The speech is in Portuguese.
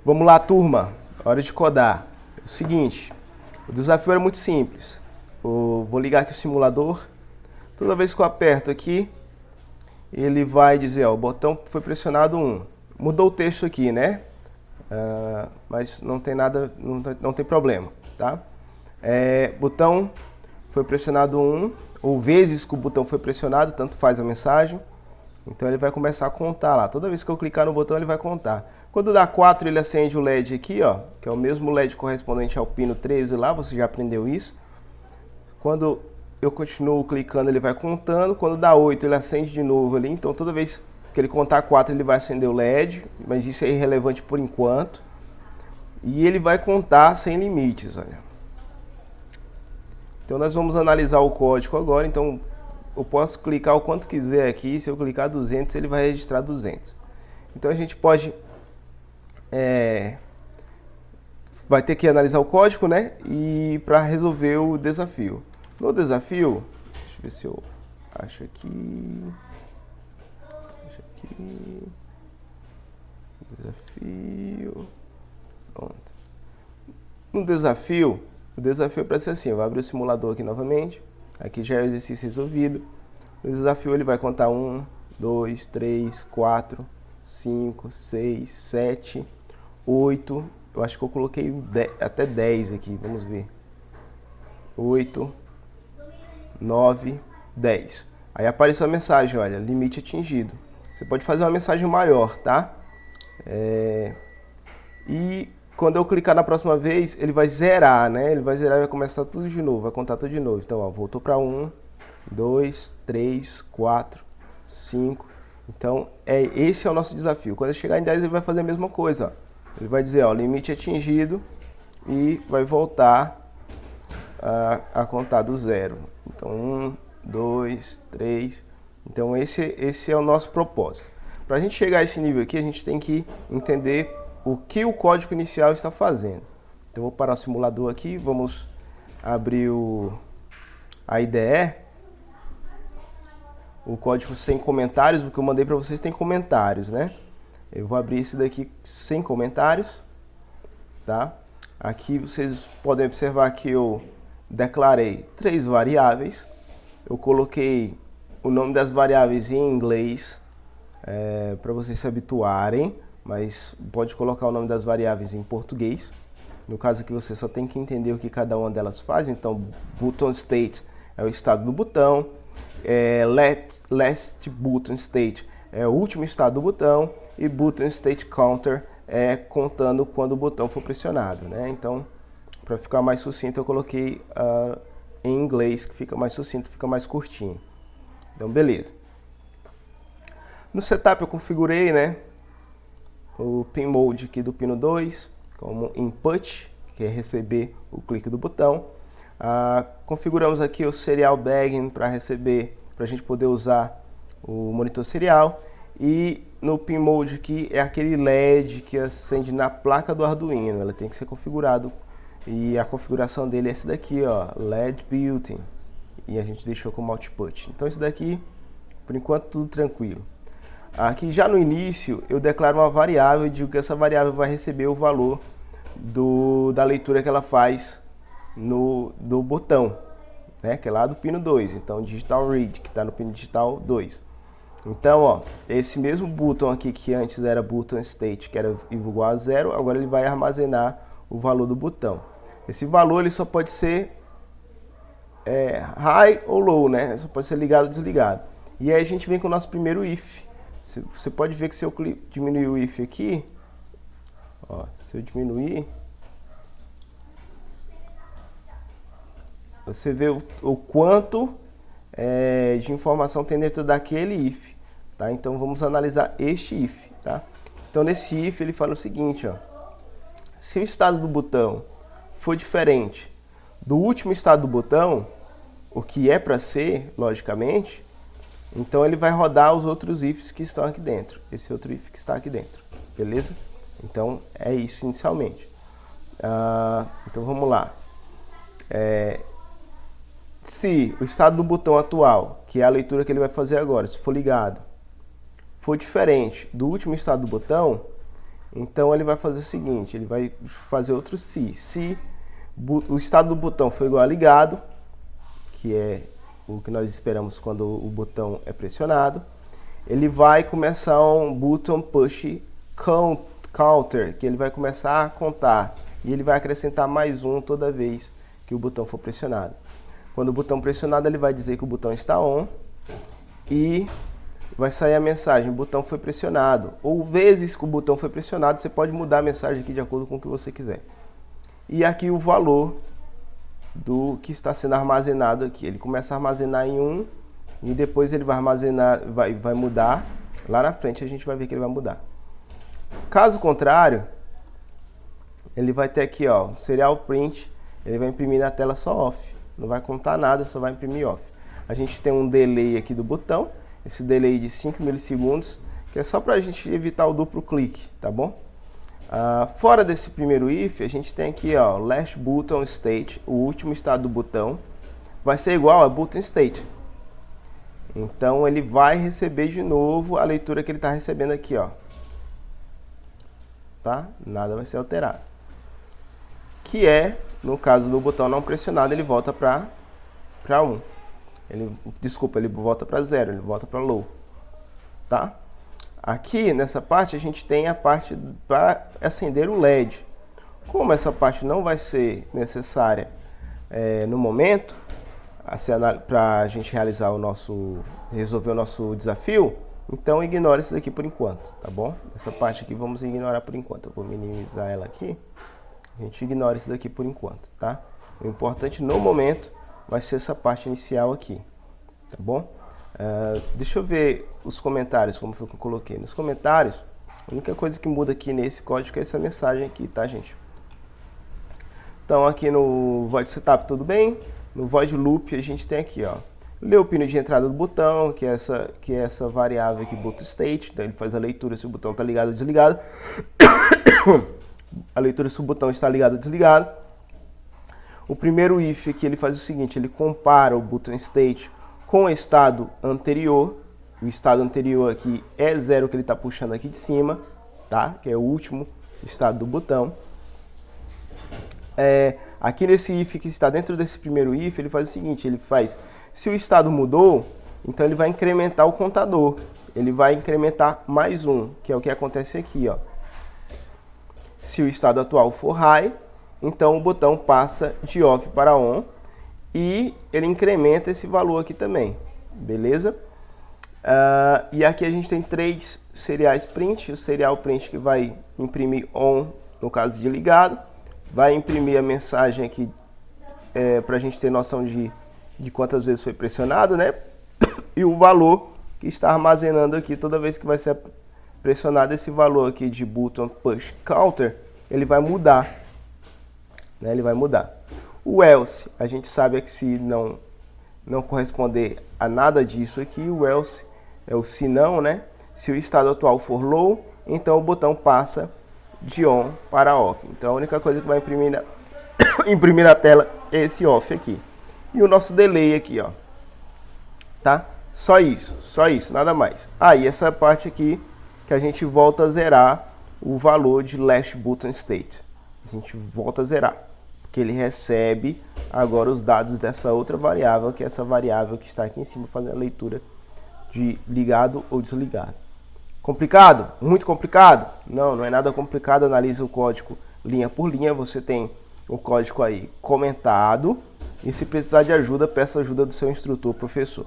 Vamos lá, turma. Hora de codar. É o seguinte, o desafio era muito simples. Vou ligar aqui o simulador. Toda vez que eu aperto aqui, ele vai dizer, ó, o botão foi pressionado 1. Mudou o texto aqui, né? Mas não tem nada, não tem problema, tá? Botão foi pressionado 1, ou vezes que o botão foi pressionado, tanto faz a mensagem. Então ele vai começar a contar lá. Toda vez que eu clicar no botão, ele vai contar. Quando dá 4, ele acende o LED aqui, ó, que é o mesmo LED correspondente ao pino 13 lá, você já aprendeu isso. Quando eu continuo clicando, ele vai contando. Quando dá 8, ele acende de novo ali. Então toda vez que ele contar 4, ele vai acender o LED, mas isso é irrelevante por enquanto. E ele vai contar sem limites, olha. Então nós vamos analisar o código agora. Então eu posso clicar o quanto quiser aqui. Se eu clicar 200, ele vai registrar 200. Então a gente pode... vai ter que analisar o código, né? E para resolver o desafio. No desafio, deixa eu ver se eu acho aqui. Desafio. Pronto. No desafio, o desafio é para ser assim. Eu vou abrir o simulador aqui novamente. Aqui já é o exercício resolvido. No desafio ele vai contar 1, 2, 3, 4, 5, 6, 7, 8. Eu acho que eu coloquei até 10 aqui. Vamos ver. 8, 9, 10. Aí apareceu a mensagem, olha, limite atingido. Você pode fazer uma mensagem maior, tá? E quando eu clicar na próxima vez, ele vai zerar, né? Ele vai zerar e vai começar tudo de novo, vai contar tudo de novo. Então, ó, voltou para 1, 2, 3, 4, 5. Então, esse é o nosso desafio. Quando ele chegar em 10, ele vai fazer a mesma coisa, ó. Ele vai dizer, ó, limite atingido e vai voltar a contar do zero. Então, 1, 2, 3. Então, esse é o nosso propósito. Para a gente chegar a esse nível aqui, a gente tem que entender o que o código inicial está fazendo. Então, vou parar o simulador aqui, vamos abrir a IDE. O código sem comentários, o que eu mandei para vocês tem comentários, né? Eu vou abrir esse daqui sem comentários, tá? Aqui vocês podem observar que eu declarei 3 variáveis. Eu coloquei o nome das variáveis em inglês, para vocês se habituarem, mas pode colocar o nome das variáveis em português. No caso aqui você só tem que entender o que cada uma delas faz. Então, button state é o estado do botão, last button state é o último estado do botão, e button state counter é contando quando o botão for pressionado, né? Então, para ficar mais sucinto, eu coloquei em inglês, que fica mais sucinto, fica mais curtinho. Então, beleza. No setup eu configurei, né, o pin mode aqui do pino 2 como input, que é receber o clique do botão. Configuramos aqui o serial bagging para receber, para a gente poder usar o monitor serial. E no pin mode aqui é aquele LED que acende na placa do Arduino. Ela tem que ser configurado. E a configuração dele é esse daqui, ó, LED built-in. E a gente deixou como output. Então esse daqui, por enquanto, tudo tranquilo. Aqui já no início eu declaro uma variável e digo que essa variável vai receber o valor da leitura que ela faz do botão, né, que é lá do pino 2. Então digital read, que está no pino digital 2. Então, ó, esse mesmo botão aqui que antes era button state, que era igual a 0, agora ele vai armazenar o valor do botão. Esse valor ele só pode ser high ou low, né? Só pode ser ligado ou desligado. E aí a gente vem com o nosso primeiro if. Você pode ver que se eu diminuir o if aqui, ó, se eu diminuir, você vê o quanto de informação tem dentro daquele if, tá? Então vamos analisar este if, tá? Então nesse if ele fala o seguinte, ó, se o estado do botão for diferente do último estado do botão, o que é para ser, logicamente, então ele vai rodar os outros ifs que estão aqui dentro, esse outro if que está aqui dentro, beleza? Então é isso inicialmente. Então vamos lá. Se o estado do botão atual, que é a leitura que ele vai fazer agora, se for ligado, for diferente do último estado do botão, Então ele vai fazer o seguinte, ele vai fazer outro se o estado do botão for igual a ligado, que é o que nós esperamos quando o botão é pressionado, ele vai começar um button push counter, que ele vai começar a contar, e ele vai acrescentar mais um toda vez que o botão for pressionado. Quando o botão pressionado, ele vai dizer que o botão está on e vai sair a mensagem, o botão foi pressionado. Ou vezes que o botão foi pressionado, você pode mudar a mensagem aqui de acordo com o que você quiser. E aqui o valor do que está sendo armazenado aqui. Ele começa a armazenar em 1 e depois ele vai armazenar, vai mudar. Lá na frente a gente vai ver que ele vai mudar. Caso contrário, ele vai ter aqui, ó, serial print, ele vai imprimir na tela só off. Não vai contar nada, só vai imprimir off. A gente tem um delay aqui do botão, esse delay de 5 milissegundos, que é só para a gente evitar o duplo clique, tá bom? Fora desse primeiro if, a gente tem aqui, ó, last button state, o último estado do botão, vai ser igual a button state. Então ele vai receber de novo a leitura que ele está recebendo aqui, ó. Tá? Nada vai ser alterado. Que é, no caso do botão não pressionado, ele volta para 1. Desculpa, ele volta para 0, ele volta para low. Tá? Aqui, nessa parte, a gente tem a parte para acender o LED. Como essa parte não vai ser necessária no momento, para a gente resolver o nosso desafio, então ignore isso daqui por enquanto, tá bom? Essa parte aqui vamos ignorar por enquanto. Eu vou minimizar ela aqui. A gente ignora isso daqui por enquanto, tá? O importante no momento vai ser essa parte inicial aqui, tá bom? Deixa eu ver os comentários, como foi que eu coloquei. Nos comentários, a única coisa que muda aqui nesse código é essa mensagem aqui, tá, gente? Então aqui no void setup tudo bem. No void loop a gente tem aqui, ó, ler o pino de entrada do botão, que é essa variável aqui, button state. Então ele faz a leitura se o botão está ligado ou desligado. A leitura se o botão está ligado ou desligado. O primeiro if aqui ele faz o seguinte, ele compara o button state com o estado anterior. O estado anterior aqui é 0 que ele está puxando aqui de cima, tá? Que é o último estado do botão. Aqui nesse if que está dentro desse primeiro if, ele faz o seguinte, ele faz, se o estado mudou, então ele vai incrementar o contador. Ele vai incrementar mais um, que é o que acontece aqui, ó. Se o estado atual for high, então o botão passa de off para on e ele incrementa esse valor aqui também, beleza? E aqui a gente tem 3 seriais print, o serial print que vai imprimir on, no caso de ligado, vai imprimir a mensagem aqui para a gente ter noção de quantas vezes foi pressionado, né? E o valor que está armazenando aqui toda vez que vai ser pressionado esse valor aqui de button push counter, ele vai mudar, né? Ele vai mudar. O else, a gente sabe que se não corresponder a nada disso aqui, o else é o se não, né? Se o estado atual for low, então o botão passa de on para off. Então a única coisa que vai imprimir na tela é esse off aqui. E o nosso delay aqui, ó. Tá? Só isso, nada mais. E essa parte aqui que a gente volta a zerar o valor de last button state. A gente volta a zerar, porque ele recebe agora os dados dessa outra variável, que é essa variável que está aqui em cima fazendo a leitura de ligado ou desligado. Complicado? Muito complicado? Não é nada complicado. Analisa o código linha por linha. Você tem o código aí comentado. E se precisar de ajuda, peça ajuda do seu instrutor, professor.